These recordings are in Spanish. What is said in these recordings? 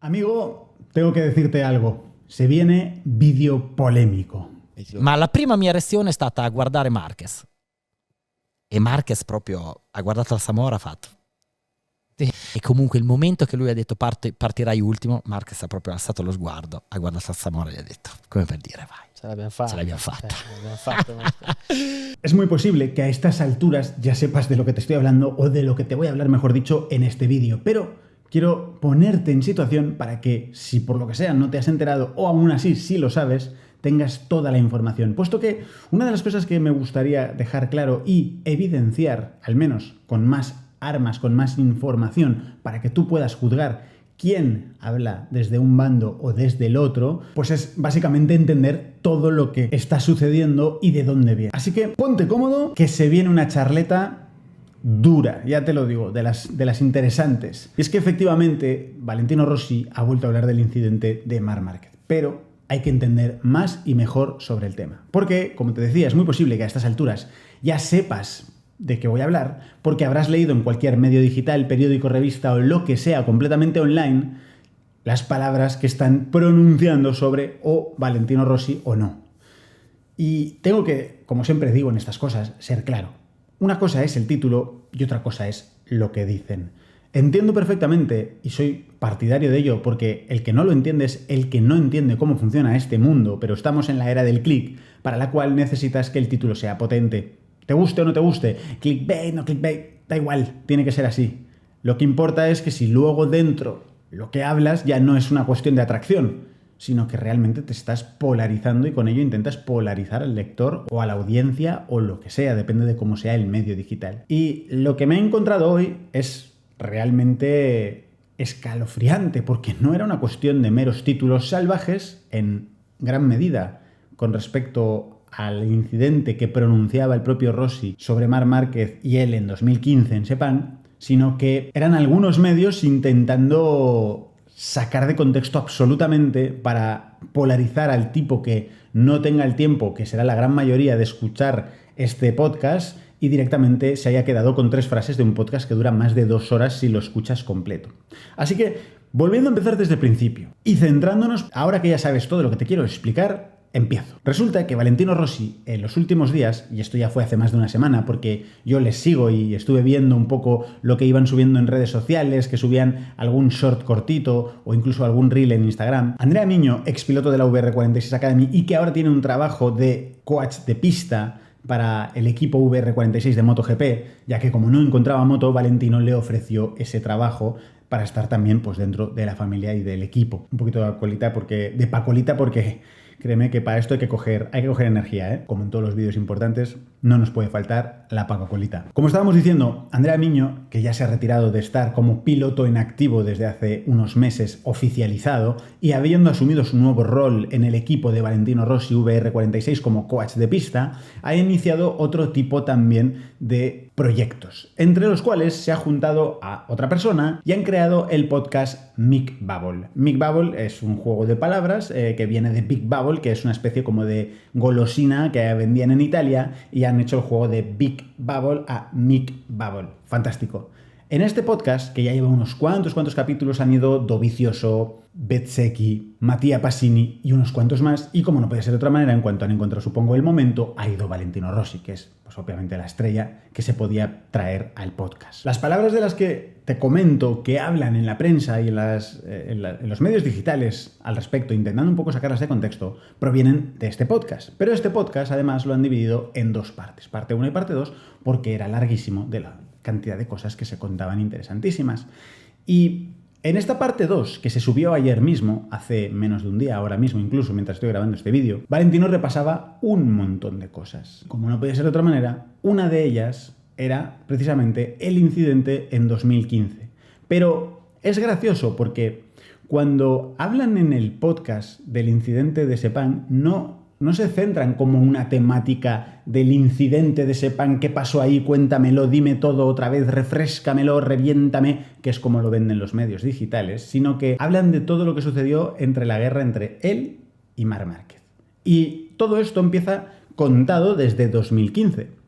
Amigo, tengo che decirte algo. Se viene vídeo polemico. Ma la prima mia reazione è stata a guardare Marquez. E Marquez proprio ha guardato la Zamora, ha fatto. E comunque il momento che lui ha detto partirai ultimo, Marquez ha proprio alzato lo sguardo, ha guardato la Zamora e gli ha detto, come per dire, vai. Ce l'abbiamo fatta. Ce l'abbiamo fatta. Es muy posible que a estas alturas ya sepas de lo que te estoy hablando o de lo que te voy a hablar, mejor dicho, en este vídeo, pero quiero ponerte en situación para que, si por lo que sea no te has enterado o aún así sí lo sabes, tengas toda la información. Puesto que una de las cosas que me gustaría dejar claro y evidenciar, al menos con más armas, con más información, para que tú puedas juzgar quién habla desde un bando o desde el otro, pues es básicamente entender todo lo que está sucediendo y de dónde viene. Así que ponte cómodo, que se viene una charleta dura, ya te lo digo, de las interesantes. Y es que efectivamente Valentino Rossi ha vuelto a hablar del incidente de Marc Márquez, pero hay que entender más y mejor sobre el tema. Porque, como te decía, es muy posible que a estas alturas ya sepas de qué voy a hablar, porque habrás leído en cualquier medio digital, periódico, revista o lo que sea completamente online las palabras que están pronunciando sobre o Valentino Rossi o no. Y tengo que, como siempre digo en estas cosas, ser claro. Una cosa es el título y otra cosa es lo que dicen. Entiendo perfectamente y soy partidario de ello porque el que no lo entiende es el que no entiende cómo funciona este mundo, pero estamos en la era del click, para la cual necesitas que el título sea potente. Te guste o no te guste, clickbait, no clickbait, da igual, tiene que ser así. Lo que importa es que si luego dentro lo que hablas ya no es una cuestión de atracción, sino que realmente te estás polarizando y con ello intentas polarizar al lector o a la audiencia o lo que sea, depende de cómo sea el medio digital. Y lo que me he encontrado hoy es realmente escalofriante, porque no era una cuestión de meros títulos salvajes, en gran medida, con respecto al incidente que pronunciaba el propio Rossi sobre Marc Márquez y él en 2015 en Sepang, sino que eran algunos medios intentando sacar de contexto absolutamente para polarizar al tipo que no tenga el tiempo, que será la gran mayoría, de escuchar este podcast y directamente se haya quedado con 3 frases de un podcast que dura más de 2 horas si lo escuchas completo. Así que, volviendo a empezar desde el principio y centrándonos, ahora que ya sabes todo lo que te quiero explicar, empiezo. Resulta que Valentino Rossi en los últimos días, y esto ya fue hace más de una semana porque yo les sigo y estuve viendo un poco lo que iban subiendo en redes sociales, que subían algún short cortito o incluso algún reel en Instagram. Andrea Miño, expiloto de la VR46 Academy y que ahora tiene un trabajo de coach de pista para el equipo VR46 de MotoGP, ya que como no encontraba moto, Valentino le ofreció ese trabajo para estar también pues dentro de la familia y del equipo. Un poquito de pacolita porque créeme que para esto hay que coger energía, ¿eh? Como en todos los vídeos importantes, no nos puede faltar la pacolita. Como estábamos diciendo, Andrea Miño, que ya se ha retirado de estar como piloto en activo desde hace unos meses oficializado y habiendo asumido su nuevo rol en el equipo de Valentino Rossi VR46 como coach de pista, ha iniciado otro tipo también de proyectos, entre los cuales se ha juntado a otra persona y han creado el podcast Mic Bubble. Mic Bubble es un juego de palabras que viene de Big Bubble, que es una especie como de golosina que vendían en Italia, y han hecho el juego de Big Bubble a Mic Bubble. Fantástico. En este podcast, que ya lleva unos cuantos capítulos, han ido Dovizioso, Bezzecchi, Mattia Passini y unos cuantos más, y como no puede ser de otra manera, en cuanto han encontrado, supongo, el momento, ha ido Valentino Rossi, que es, pues obviamente, la estrella que se podía traer al podcast. Las palabras de las que te comento que hablan en la prensa y en los medios digitales al respecto, intentando un poco sacarlas de contexto, provienen de este podcast. Pero este podcast, además, lo han dividido en 2 partes, parte 1 y parte 2, porque era larguísimo de la cantidad de cosas que se contaban interesantísimas. Y en esta parte 2, que se subió ayer mismo, hace menos de un día, ahora mismo incluso, mientras estoy grabando este vídeo, Valentino repasaba un montón de cosas. Como no podía ser de otra manera, una de ellas era precisamente el incidente en 2015. Pero es gracioso porque cuando hablan en el podcast del incidente de Sepang, no se centran como una temática del incidente de Sepang, qué pasó ahí, cuéntamelo, dime todo otra vez, refréscamelo, reviéntame, que es como lo venden los medios digitales, sino que hablan de todo lo que sucedió entre la guerra entre él y Marc Márquez. Y todo esto empieza contado desde 2015.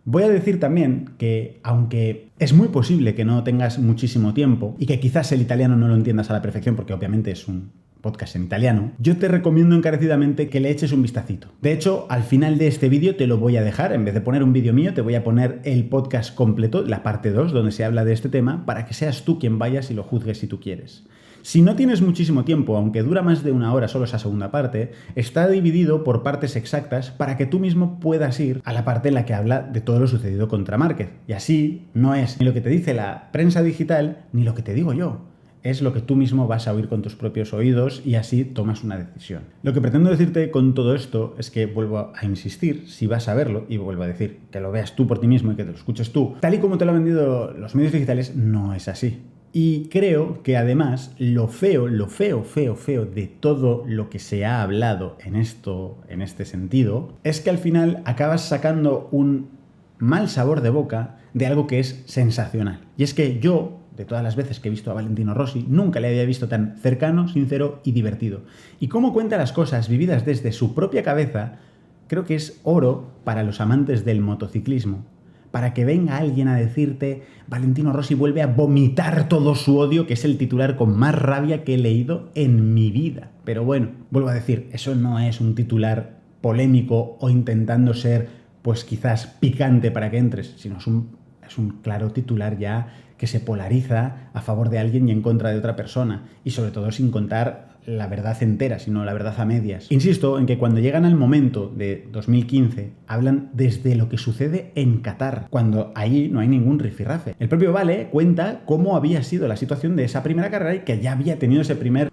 Voy a decir también que, aunque es muy posible que no tengas muchísimo tiempo y que quizás el italiano no lo entiendas a la perfección, porque obviamente es un podcast en italiano, yo te recomiendo encarecidamente que le eches un vistacito. De hecho, al final de este vídeo te lo voy a dejar, en vez de poner un vídeo mío, te voy a poner el podcast completo, la parte 2, donde se habla de este tema, para que seas tú quien vayas y lo juzgues si tú quieres. Si no tienes muchísimo tiempo, aunque dura más de una hora solo esa segunda parte, está dividido por partes exactas para que tú mismo puedas ir a la parte en la que habla de todo lo sucedido contra Márquez. Y así no es ni lo que te dice la prensa digital, ni lo que te digo yo. Es lo que tú mismo vas a oír con tus propios oídos y así tomas una decisión. Lo que pretendo decirte con todo esto es que vuelvo a insistir, si vas a verlo, y vuelvo a decir que lo veas tú por ti mismo y que te lo escuches tú, tal y como te lo han vendido los medios digitales, no es así. Y creo que además lo feo de todo lo que se ha hablado en este sentido, es que al final acabas sacando un mal sabor de boca de algo que es sensacional. Y es que yo, de todas las veces que he visto a Valentino Rossi, nunca le había visto tan cercano, sincero y divertido. Y cómo cuenta las cosas vividas desde su propia cabeza, creo que es oro para los amantes del motociclismo. Para que venga alguien a decirte, Valentino Rossi vuelve a vomitar todo su odio, que es el titular con más rabia que he leído en mi vida. Pero bueno, vuelvo a decir, eso no es un titular polémico o intentando ser, pues quizás picante para que entres, sino es un claro titular ya que se polariza a favor de alguien y en contra de otra persona, y sobre todo sin contar la verdad entera, sino la verdad a medias. Insisto en que cuando llegan al momento de 2015, hablan desde lo que sucede en Qatar, cuando ahí no hay ningún rifirrafe. El propio Vale cuenta cómo había sido la situación de esa primera carrera y que ya había tenido esa primera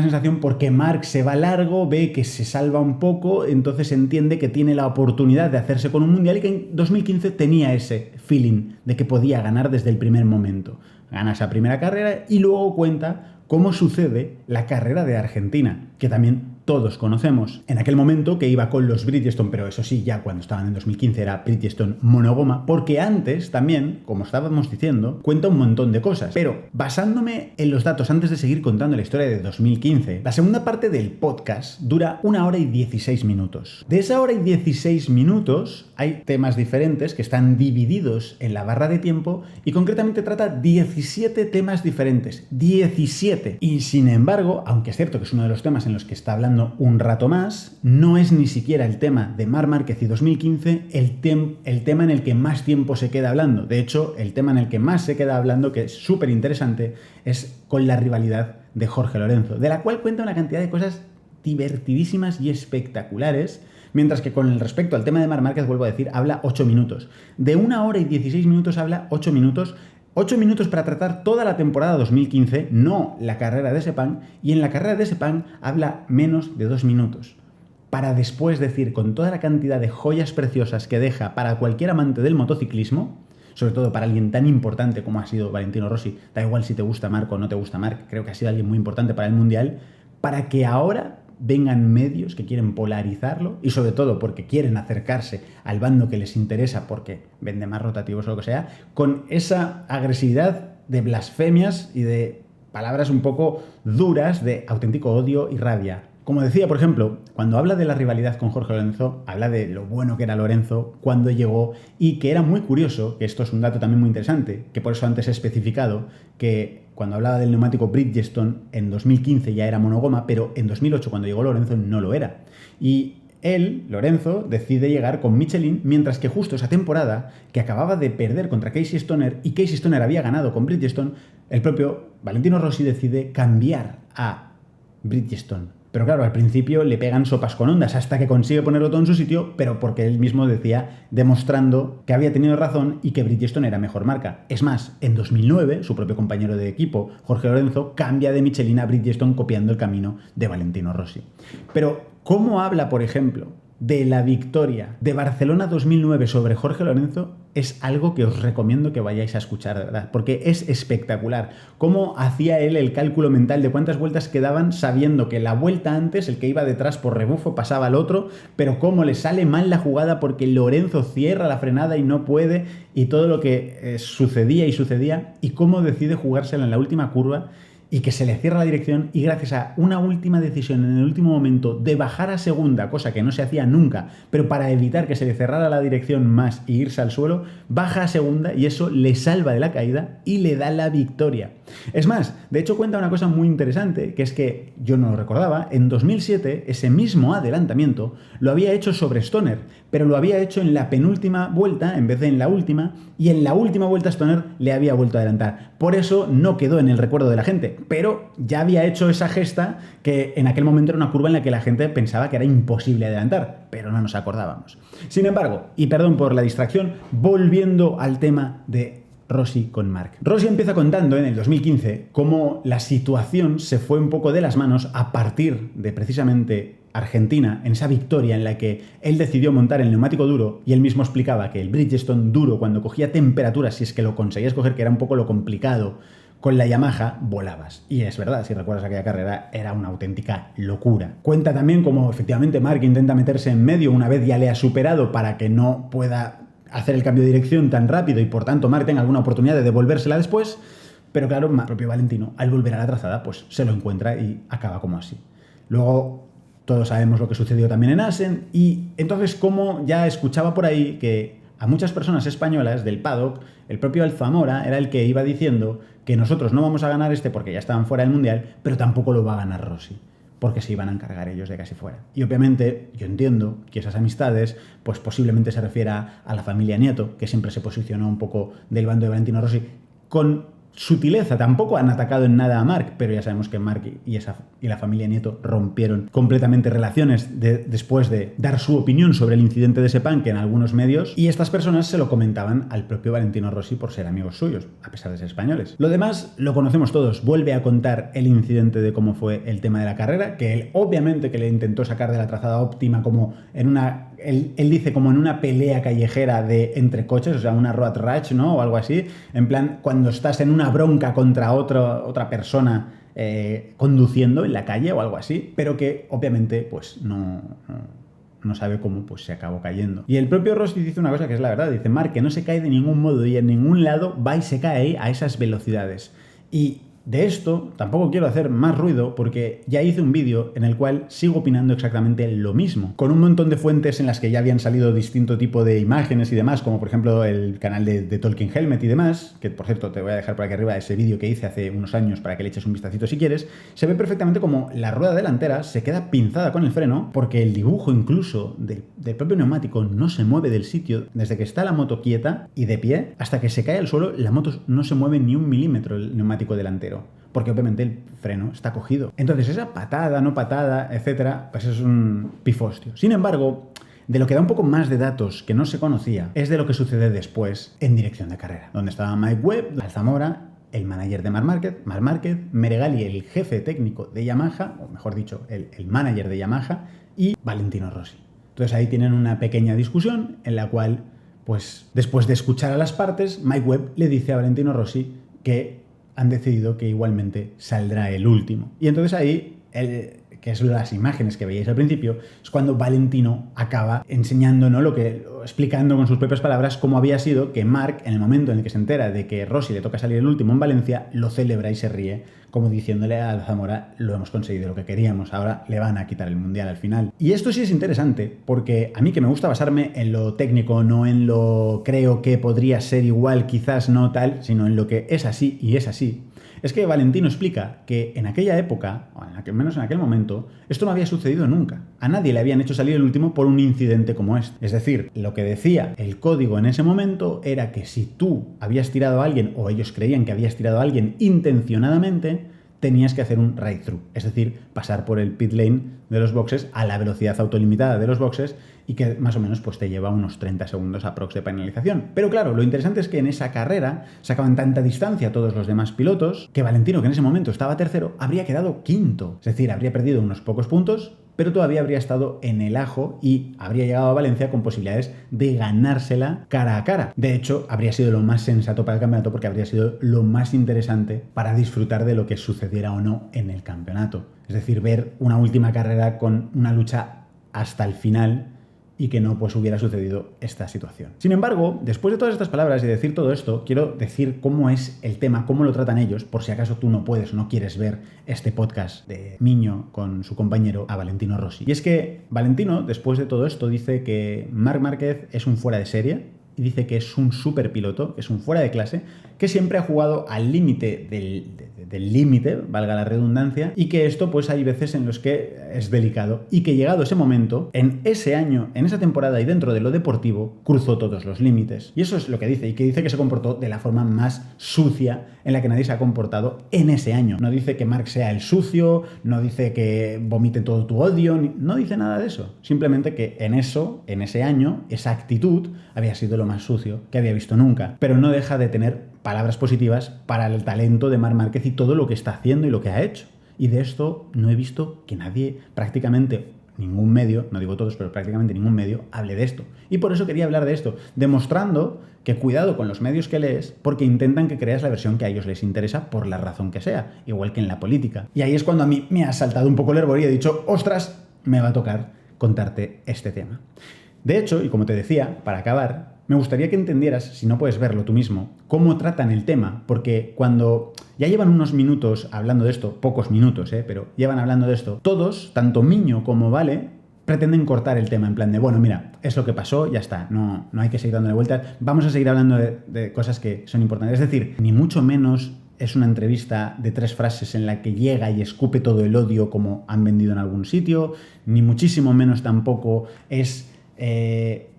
sensación porque Marc se va largo, ve que se salva un poco, entonces entiende que tiene la oportunidad de hacerse con un mundial y que en 2015 tenía ese feeling de que podía ganar desde el primer momento. Gana esa primera carrera y luego cuenta cómo sucede la carrera de Argentina, que también todos conocemos. En aquel momento que iba con los Bridgestone, pero eso sí, ya cuando estaban en 2015 era Bridgestone monogoma, porque antes también, como estábamos diciendo, cuenta un montón de cosas. Pero basándome en los datos antes de seguir contando la historia de 2015, la segunda parte del podcast dura 1 hora y 16 minutos. De esa hora y 16 minutos hay temas diferentes que están divididos en la barra de tiempo y concretamente trata 17 temas diferentes. 17. Y sin embargo, aunque es cierto que es uno de los temas en los que está hablando un rato más, no es ni siquiera el tema de Marc Márquez y 2015 el tema en el que más tiempo se queda hablando. De hecho, el tema en el que más se queda hablando, que es súper interesante, es con la rivalidad de Jorge Lorenzo, de la cual cuenta una cantidad de cosas divertidísimas y espectaculares, mientras que con respecto al tema de Marc Márquez, vuelvo a decir, habla 8 minutos. De 1 hora y 16 minutos habla 8 minutos. 8 minutos para tratar toda la temporada 2015, no la carrera de Sepang, y en la carrera de Sepang habla menos de 2 minutos. Para después decir, con toda la cantidad de joyas preciosas que deja para cualquier amante del motociclismo, sobre todo para alguien tan importante como ha sido Valentino Rossi, da igual si te gusta Marc o no te gusta Marc, creo que ha sido alguien muy importante para el Mundial, para que ahora vengan medios que quieren polarizarlo y sobre todo porque quieren acercarse al bando que les interesa porque vende más rotativos o lo que sea, con esa agresividad de blasfemias y de palabras un poco duras de auténtico odio y rabia. Como decía, por ejemplo, cuando habla de la rivalidad con Jorge Lorenzo, habla de lo bueno que era Lorenzo cuando llegó y que era muy curioso, que esto es un dato también muy interesante, que por eso antes he especificado que cuando hablaba del neumático Bridgestone en 2015 ya era monogoma, pero en 2008 cuando llegó Lorenzo no lo era. Y él, Lorenzo, decide llegar con Michelin, mientras que justo esa temporada que acababa de perder contra Casey Stoner y Casey Stoner había ganado con Bridgestone, el propio Valentino Rossi decide cambiar a Bridgestone. Pero claro, al principio le pegan sopas con ondas hasta que consigue ponerlo todo en su sitio, pero porque él mismo decía, demostrando que había tenido razón y que Bridgestone era mejor marca. Es más, en 2009, su propio compañero de equipo, Jorge Lorenzo, cambia de Michelin a Bridgestone copiando el camino de Valentino Rossi. Pero, ¿cómo habla, por ejemplo, de la victoria de Barcelona 2009 sobre Jorge Lorenzo? Es algo que os recomiendo que vayáis a escuchar, de verdad, porque es espectacular. Cómo hacía él el cálculo mental de cuántas vueltas quedaban sabiendo que la vuelta antes, el que iba detrás por rebufo, pasaba al otro, pero cómo le sale mal la jugada porque Lorenzo cierra la frenada y no puede, y todo lo que sucedía, y cómo decide jugársela en la última curva y que se le cierra la dirección y gracias a una última decisión en el último momento de bajar a segunda, cosa que no se hacía nunca, pero para evitar que se le cerrara la dirección más y irse al suelo, baja a segunda y eso le salva de la caída y le da la victoria. Es más, de hecho cuenta una cosa muy interesante, que es que yo no lo recordaba, en 2007 ese mismo adelantamiento lo había hecho sobre Stoner, pero lo había hecho en la penúltima vuelta en vez de en la última, y en la última vuelta Stoner le había vuelto a adelantar. Por eso no quedó en el recuerdo de la gente, pero ya había hecho esa gesta que en aquel momento era una curva en la que la gente pensaba que era imposible adelantar, pero no nos acordábamos. Sin embargo, y perdón por la distracción, volviendo al tema de Rossi con Marc. Rossi empieza contando en el 2015 cómo la situación se fue un poco de las manos a partir de precisamente Argentina, en esa victoria en la que él decidió montar el neumático duro y él mismo explicaba que el Bridgestone duro, cuando cogía temperatura, si es que lo conseguías coger, que era un poco lo complicado, con la Yamaha volabas. Y es verdad, si recuerdas aquella carrera, era una auténtica locura. Cuenta también cómo efectivamente Marc intenta meterse en medio una vez ya le ha superado para que no pueda hacer el cambio de dirección tan rápido y por tanto Marc tenga alguna oportunidad de devolvérsela después, pero claro, el propio Valentino al volver a la trazada pues se lo encuentra y acaba como así. Luego todos sabemos lo que sucedió también en Assen y entonces como ya escuchaba por ahí que a muchas personas españolas del paddock, el propio Alzamora era el que iba diciendo que nosotros no vamos a ganar porque ya estaban fuera del Mundial, pero tampoco lo va a ganar Rossi, porque se iban a encargar ellos de casi fuera. Y obviamente yo entiendo que esas amistades pues posiblemente se refiera a la familia Nieto, que siempre se posicionó un poco del bando de Valentino Rossi, con sutileza. Tampoco han atacado en nada a Marc, pero ya sabemos que Marc y la familia Nieto rompieron completamente relaciones después de dar su opinión sobre el incidente de Sepang en algunos medios, y estas personas se lo comentaban al propio Valentino Rossi por ser amigos suyos, a pesar de ser españoles. Lo demás lo conocemos todos. Vuelve a contar el incidente de cómo fue el tema de la carrera, que él obviamente que le intentó sacar de la trazada óptima como en una... Él dice como en una pelea callejera de entre coches, o sea, una road rage, ¿no? O algo así. En plan, cuando estás en una bronca contra otra persona conduciendo en la calle o algo así, pero que obviamente pues no sabe cómo pues se acabó cayendo. Y el propio Rossi dice una cosa que es la verdad. Dice, Marc, que no se cae de ningún modo y en ningún lado va y se cae ahí a esas velocidades. Y de esto tampoco quiero hacer más ruido porque ya hice un vídeo en el cual sigo opinando exactamente lo mismo, con un montón de fuentes en las que ya habían salido distinto tipo de imágenes y demás, como por ejemplo el canal de Talking Helmet y demás, que por cierto te voy a dejar por aquí arriba ese vídeo que hice hace unos años para que le eches un vistacito si quieres. Se ve perfectamente como la rueda delantera se queda pinzada con el freno porque el dibujo incluso del propio neumático no se mueve del sitio desde que está la moto quieta y de pie hasta que se cae al suelo. La moto no se mueve ni un milímetro, el neumático delantero, porque obviamente el freno está cogido. Entonces esa patada, no patada, etcétera, pues es un pifostio. Sin embargo, de lo que da un poco más de datos que no se conocía es de lo que sucede después en dirección de carrera, donde estaba Mike Webb, Alzamora, el manager de Marc Márquez, Meregali, el jefe técnico de Yamaha, o mejor dicho, el manager de Yamaha, y Valentino Rossi. Entonces ahí tienen una pequeña discusión en la cual, pues después de escuchar a las partes, Mike Webb le dice a Valentino Rossi que han decidido que igualmente saldrá el último. Y entonces ahí, que es las imágenes que veíais al principio, es cuando Valentino acaba enseñándonos explicando con sus propias palabras cómo había sido que Marc, en el momento en el que se entera de que Rossi le toca salir el último en Valencia, lo celebra y se ríe, como diciéndole a Alzamora, lo hemos conseguido, lo que queríamos, ahora le van a quitar el Mundial al final. Y esto sí es interesante, porque a mí que me gusta basarme en lo técnico, no en lo creo que podría ser igual, quizás no tal, sino en lo que es así y es así. Es que Valentino explica que en aquella época, o al menos en aquel momento, esto no había sucedido nunca. A nadie le habían hecho salir el último por un incidente como este. Es decir, lo que decía el código en ese momento era que si tú habías tirado a alguien, o ellos creían que habías tirado a alguien intencionadamente, tenías que hacer un ride-through, es decir, pasar por el pit lane de los boxes a la velocidad autolimitada de los boxes y que más o menos pues, te lleva unos 30 segundos aprox de penalización. Pero claro, lo interesante es que en esa carrera sacaban tanta distancia a todos los demás pilotos que Valentino, que en ese momento estaba tercero, habría quedado quinto. Es decir, habría perdido unos pocos puntos, pero todavía habría estado en el ajo y habría llegado a Valencia con posibilidades de ganársela cara a cara. De hecho, habría sido lo más sensato para el campeonato porque habría sido lo más interesante para disfrutar de lo que sucediera o no en el campeonato. Es decir, ver una última carrera con una lucha hasta el final y que no pues hubiera sucedido esta situación. Sin embargo, después de todas estas palabras y decir todo esto, quiero decir cómo es el tema, cómo lo tratan ellos, por si acaso tú no puedes o no quieres ver este podcast de Miño con su compañero a Valentino Rossi. Y es que Valentino, después de todo esto, dice que Marc Márquez es un fuera de serie, y dice que es un super piloto, que es un fuera de clase, que siempre ha jugado al límite del límite, valga la redundancia, y que esto pues hay veces en los que es delicado, y que llegado ese momento, en ese año, en esa temporada y dentro de lo deportivo, cruzó todos los límites. Y eso es lo que dice, y que dice que se comportó de la forma más sucia en la que nadie se ha comportado en ese año. No dice que Marc sea el sucio, no dice que vomite todo tu odio, no dice nada de eso. Simplemente que en ese año, esa actitud había sido lo más sucio que había visto nunca. Pero no deja de tener palabras positivas para el talento de Marc Márquez y todo lo que está haciendo y lo que ha hecho. Y de esto no he visto que nadie, prácticamente ningún medio, no digo todos, pero prácticamente ningún medio, hable de esto. Y por eso quería hablar de esto, demostrando que cuidado con los medios que lees, porque intentan que creas la versión que a ellos les interesa por la razón que sea, igual que en la política. Y ahí es cuando a mí me ha saltado un poco el hervor y he dicho, ostras, me va a tocar contarte este tema. De hecho, y como te decía, para acabar, me gustaría que entendieras, si no puedes verlo tú mismo, cómo tratan el tema, porque cuando ya llevan unos minutos hablando de esto, pocos minutos, pero llevan hablando de esto, todos, tanto Miño como Vale, pretenden cortar el tema en plan de, bueno, mira, es lo que pasó, ya está, no hay que seguir dándole vueltas, vamos a seguir hablando de cosas que son importantes. Es decir, ni mucho menos es una entrevista de 3 frases en la que llega y escupe todo el odio como han vendido en algún sitio, ni muchísimo menos tampoco es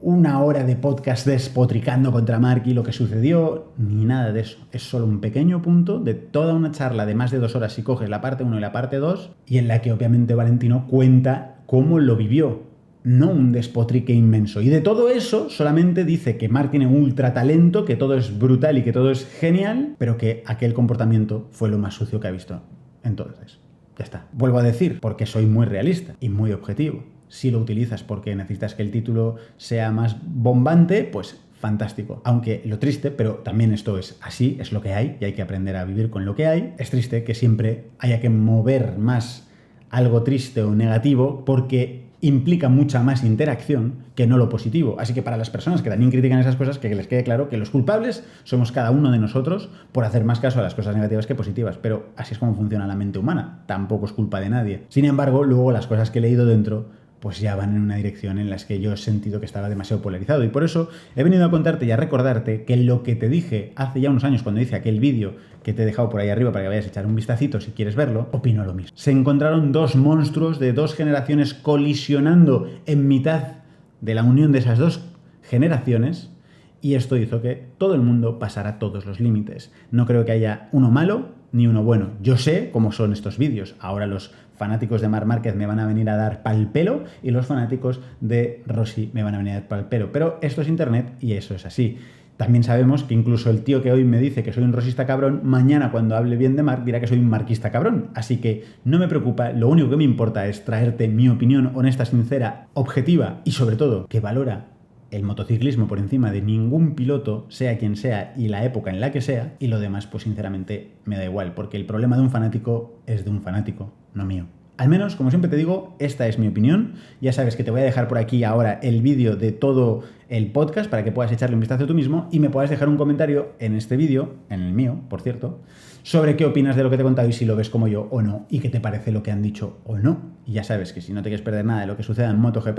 una hora de podcast despotricando contra Marc y lo que sucedió, ni nada de eso. Es solo un pequeño punto de toda una charla de más de 2 horas si coges la parte 1 y la parte 2, y en la que obviamente Valentino cuenta cómo lo vivió, no un despotrique inmenso. Y de todo eso solamente dice que Marc tiene ultra talento, que todo es brutal y que todo es genial, pero que aquel comportamiento fue lo más sucio que ha visto. Entonces, ya está. Vuelvo a decir, porque soy muy realista y muy objetivo. Si lo utilizas porque necesitas que el título sea más bombante, pues fantástico. Aunque lo triste, pero también esto es así, es lo que hay y hay que aprender a vivir con lo que hay. Es triste que siempre haya que mover más algo triste o negativo porque implica mucha más interacción que no lo positivo. Así que para las personas que también critican esas cosas, que les quede claro que los culpables somos cada uno de nosotros por hacer más caso a las cosas negativas que positivas. Pero así es como funciona la mente humana. Tampoco es culpa de nadie. Sin embargo, luego las cosas que he leído dentro pues ya van en una dirección en la que yo he sentido que estaba demasiado polarizado. Y por eso he venido a contarte y a recordarte que lo que te dije hace ya unos años cuando hice aquel vídeo que te he dejado por ahí arriba para que vayas a echar un vistacito si quieres verlo, opino lo mismo. Se encontraron 2 monstruos de 2 generaciones colisionando en mitad de la unión de esas 2 generaciones y esto hizo que todo el mundo pasara todos los límites. No creo que haya uno malo ni uno bueno. Yo sé cómo son estos vídeos. Ahora los fanáticos de Marc Márquez me van a venir a dar pal pelo y los fanáticos de Rossi me van a venir a dar pal pelo. Pero esto es internet y eso es así. También sabemos que incluso el tío que hoy me dice que soy un rosista cabrón, mañana cuando hable bien de Marc dirá que soy un marquista cabrón. Así que no me preocupa, lo único que me importa es traerte mi opinión honesta, sincera, objetiva y sobre todo que valora el motociclismo por encima de ningún piloto, sea quien sea y la época en la que sea, y lo demás pues sinceramente me da igual, porque el problema de un fanático es de un fanático, no mío. Al menos, como siempre te digo, esta es mi opinión. Ya sabes que te voy a dejar por aquí ahora el vídeo de todo el podcast para que puedas echarle un vistazo tú mismo y me puedas dejar un comentario en este vídeo, en el mío, por cierto, sobre qué opinas de lo que te he contado y si lo ves como yo o no, y qué te parece lo que han dicho o no. Y ya sabes que si no te quieres perder nada de lo que suceda en MotoGP,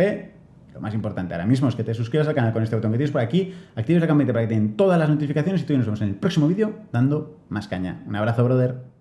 lo más importante ahora mismo es que te suscribas al canal con este botón que tienes por aquí, actives la campanita para que te den todas las notificaciones y tú y nos vemos en el próximo vídeo dando más caña. Un abrazo, brother.